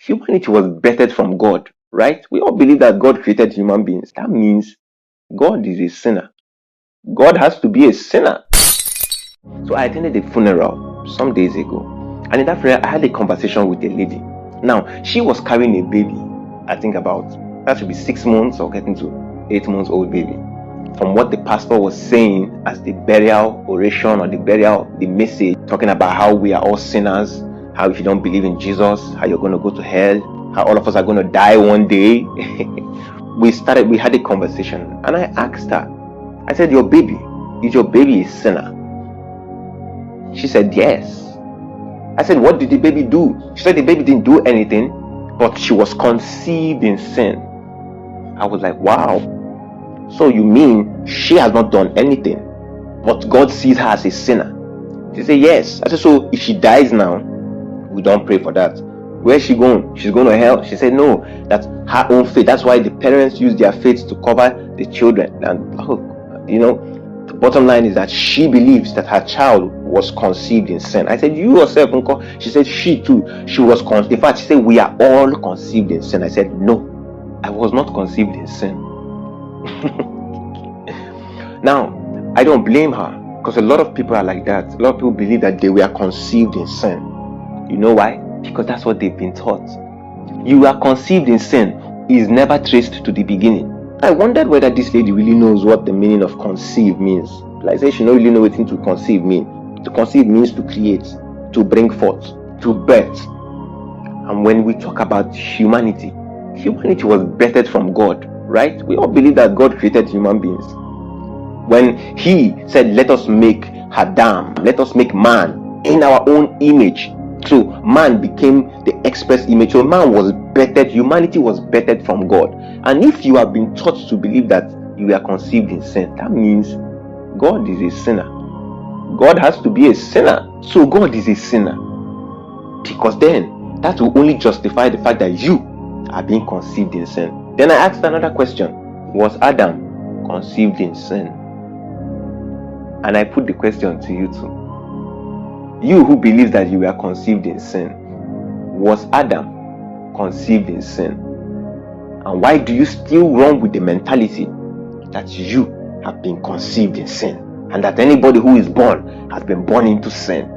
Humanity was birthed from God, right? We all believe that God created human beings. That means God is a sinner. God has to be a sinner. So I attended a funeral some days ago. And in that funeral, I had a conversation with a lady. Now, she was carrying a baby, I think that should be 6 months or getting to 8 months old baby. From what the pastor was saying as the burial oration or the message, talking about how we are all sinners, how if you don't believe in Jesus, how you're going to go to hell, how all of us are going to die one day. We had a conversation and I asked her, I said, is your baby a sinner? She said, yes. I said, what did the baby do? She said the baby didn't do anything, but she was conceived in sin. I was like, wow. So you mean she has not done anything, but God sees her as a sinner? She said, yes. I said, so if she dies now, we don't pray for that. Where's she going? She's going to hell. She said, no, that's her own faith. That's why the parents use their faith to cover the children. And the bottom line is that she believes that her child was conceived in sin. I said, you yourself, uncle? She said, she too. She was in fact, she said, we are all conceived in sin. I said, no, I was not conceived in sin. Now, I don't blame her, because a lot of people are like that. A lot of people believe that they were conceived in sin. You know why? Because that's what they've been taught. You are conceived in sin is never traced to the beginning. I wondered whether this lady really knows what the meaning of conceive means. Like I say, she don't really know what to conceive mean. To conceive means to create, to bring forth, to birth. And when we talk about humanity was birthed from God, right? We all believe that God created human beings. When he said, let us make Adam, let us make man in our own image. So man became the express image. So man was birthed, humanity was birthed from God. And if you have been taught to believe that you were conceived in sin, that means God is a sinner. God has to be a sinner. So God is a sinner. Because then that will only justify the fact that you are being conceived in sin. Then I asked another question. Was Adam conceived in sin? And I put the question to you too. You who believes that you were conceived in sin, was Adam conceived in sin? And why do you still run with the mentality that you have been conceived in sin and that anybody who is born has been born into sin?